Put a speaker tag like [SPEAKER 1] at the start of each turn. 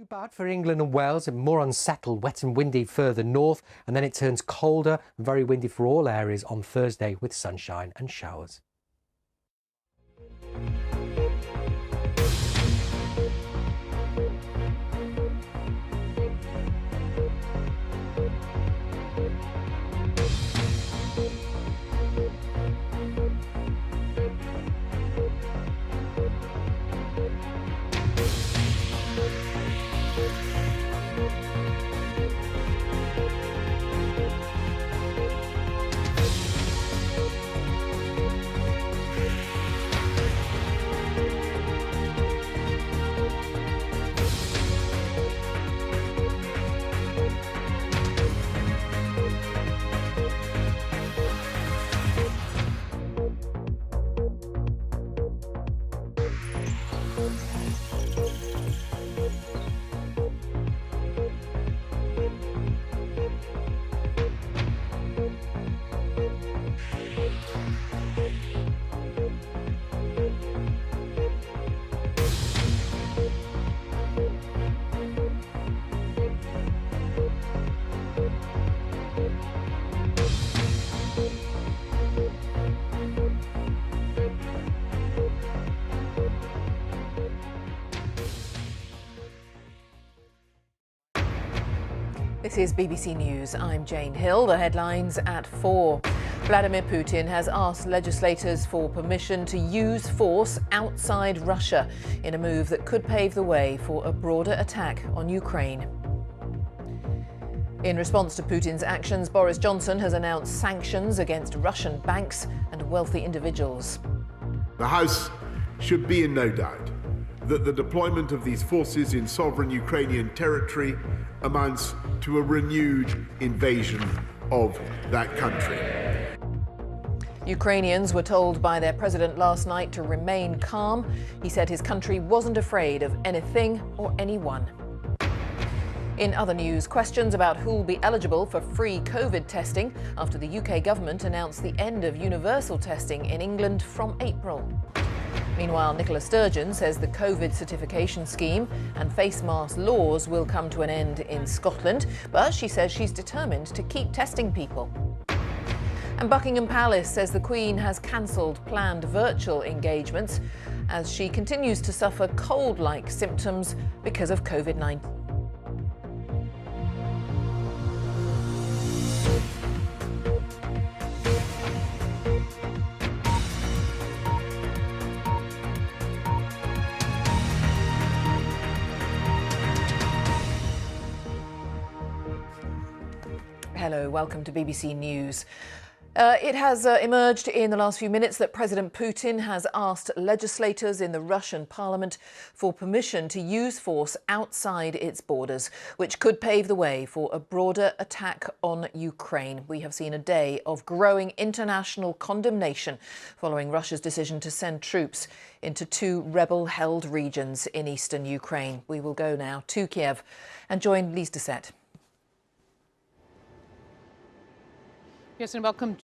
[SPEAKER 1] Too bad for England and Wales, and more unsettled, wet and windy further north, and then it turns colder and very windy for all areas on Thursday with sunshine and showers.
[SPEAKER 2] This is BBC News. I'm Jane Hill. The headlines at 4. Vladimir Putin has asked legislators for permission to use force outside Russia in a move that could pave the way for a broader attack on Ukraine. In response to Putin's actions, Boris Johnson has announced sanctions against Russian banks and wealthy individuals.
[SPEAKER 3] The House should be in no doubt that the deployment of these forces in sovereign Ukrainian territory amounts to a renewed invasion of that country.
[SPEAKER 2] Ukrainians were told by their president last night to remain calm. He said his country wasn't afraid of anything or anyone. In other news, questions about who will be eligible for free COVID testing after the UK government announced the end of universal testing in England from April. Meanwhile, Nicola Sturgeon says the COVID certification scheme and face mask laws will come to an end in Scotland, but she says she's determined to keep testing people. And Buckingham Palace says the Queen has cancelled planned virtual engagements as she continues to suffer cold-like symptoms because of COVID-19. Hello, welcome to BBC News. It has emerged in the last few minutes that President Putin has asked legislators in the Russian parliament for permission to use force outside its borders, which could pave the way for a broader attack on Ukraine. We have seen a day of growing international condemnation following Russia's decision to send troops into 2 rebel-held regions in eastern Ukraine. We will go now to Kiev and join Lise Doucet.
[SPEAKER 4] Yes, and welcome